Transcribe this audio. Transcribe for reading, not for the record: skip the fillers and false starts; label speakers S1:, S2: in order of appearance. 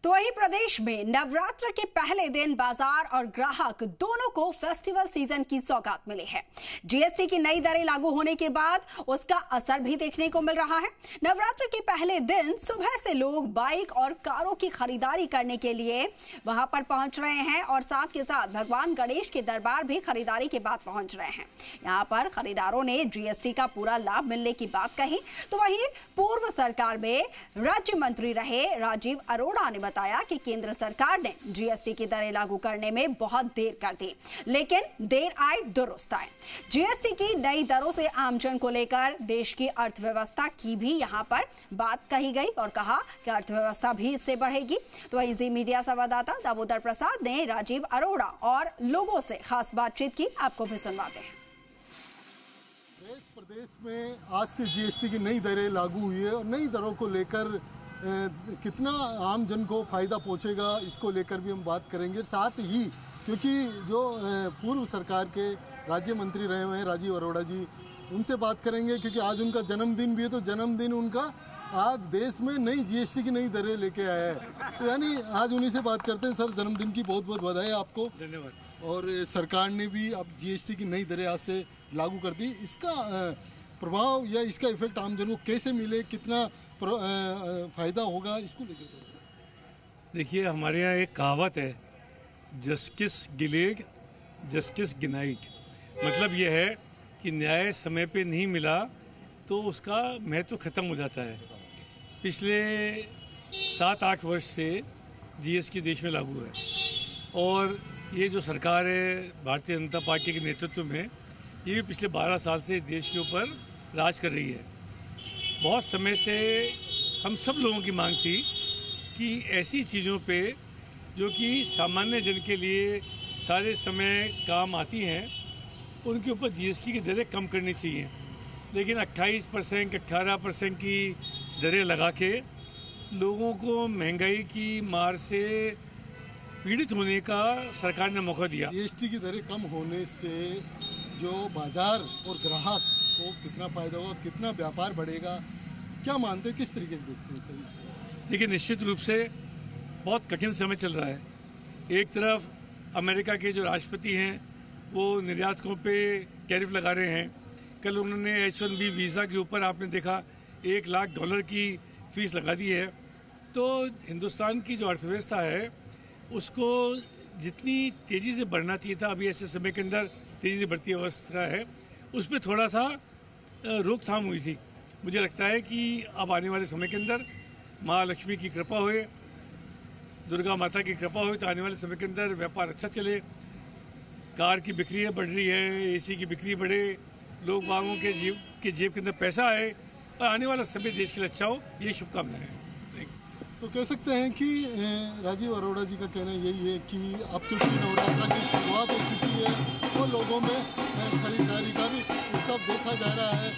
S1: तो वहीं प्रदेश में नवरात्र के पहले दिन बाजार और ग्राहक दोनों को फेस्टिवल सीजन की सौगात मिली है। जीएसटी की नई दरें लागू होने के बाद उसका असर भी देखने को मिल रहा है। नवरात्र के पहले दिन सुबह से लोग बाइक और कारों की खरीदारी करने के लिए वहां पर पहुंच रहे हैं और साथ के साथ भगवान गणेश के दरबार भी खरीदारी के बाद पहुंच रहे हैं। यहां पर खरीदारों ने जीएसटी का पूरा लाभ मिलने की बात कही। तो वहीं पूर्व सरकार में राज्य मंत्री रहे राजीव अरोड़ा ने बताया कि केंद्र सरकार ने जीएसटी की दरें लागू करने में बहुत देर कर दी, लेकिन देर आए दुरुस्त आए। जीएसटी की नई दरों से आमजन को लेकर देश की अर्थव्यवस्था की भी यहां पर बात कही गई और कहा कि अर्थव्यवस्था भी इससे बढ़ेगी। तो वहीं जी मीडिया संवाददाता दामोदर प्रसाद ने राजीव अरोड़ा और लोगों से खास बातचीत की, आपको भी सुनवाते हैं।
S2: देश प्रदेश में आज से जीएसटी की नई दरें लागू हुई है और नई दरों को लेकर कितना आम जन को फ़ायदा पहुंचेगा इसको लेकर भी हम बात करेंगे। साथ ही क्योंकि जो पूर्व सरकार के राज्य मंत्री रहे हुए हैं राजीव अरोड़ा जी, उनसे बात करेंगे क्योंकि आज उनका जन्मदिन भी है। तो जन्मदिन उनका आज देश में नई जीएसटी की नई दरें लेके आया है। तो यानी आज उन्हीं से बात करते हैं। सर, जन्मदिन की बहुत बहुत बधाई आपको।
S3: धन्यवाद।
S2: और सरकार ने भी अब जीएसटी की नई दरें आज से लागू कर दी। इसका प्रभाव या इसका इफेक्ट आम जन को कैसे मिले, कितना फायदा होगा, इसको लेकर
S3: देखिए, हमारे यहाँ एक कहावत है, जस्टिस डिलेड जस्टिस डिनाइड। मतलब यह है कि न्याय समय पे नहीं मिला तो उसका महत्व खत्म हो जाता है। पिछले 7-8 वर्ष से जीएसटी देश में लागू है और ये जो सरकार है भारतीय जनता पार्टी के नेतृत्व में, ये भी पिछले 12 साल से देश के ऊपर राज कर रही है। बहुत समय से हम सब लोगों की मांग थी कि ऐसी चीज़ों पे जो कि सामान्य जन के लिए सारे समय काम आती हैं, उनके ऊपर जीएसटी की दरें कम करनी चाहिए। लेकिन 28%, 18% की दरें लगा के लोगों को महंगाई की मार से पीड़ित होने का सरकार ने मौका दिया।
S2: जीएसटी की दरें कम होने से जो बाजार और ग्राहक को कितना फायदा होगा, कितना व्यापार बढ़ेगा, क्या मानते हो, किस तरीके से देखते हो सर?
S3: देखिए, निश्चित रूप से बहुत कठिन समय चल रहा है। एक तरफ अमेरिका के जो राष्ट्रपति हैं वो निर्यातकों पे टैरिफ लगा रहे हैं। कल उन्होंने H1B वीज़ा के ऊपर आपने देखा $1 लाख की फीस लगा दी है। तो हिंदुस्तान की जो अर्थव्यवस्था है उसको जितनी तेज़ी से बढ़ना चाहिए था, अभी ऐसे समय के अंदर तेज़ी से बढ़ती अवस्था है, उस पर थोड़ा सा रोकथाम हुई थी। मुझे लगता है कि अब आने वाले समय के अंदर माँ लक्ष्मी की कृपा होए, दुर्गा माता की कृपा होए, तो आने वाले समय के अंदर व्यापार अच्छा चले, कार की बिक्री बढ़ रही है, एसी की बिक्री बढ़े, लोग बागों के जेब के अंदर पैसा आए और आने वाला समय देश के लिए अच्छा हो, ये शुभकामनाएं हैं।
S2: तो कह सकते हैं कि राजीव अरोड़ा जी का कहना यही है कि अब क्योंकि नवरात्र की शुरुआत हो चुकी है तो लोगों में खरीदारी का भी उत्सव देखा जा रहा है।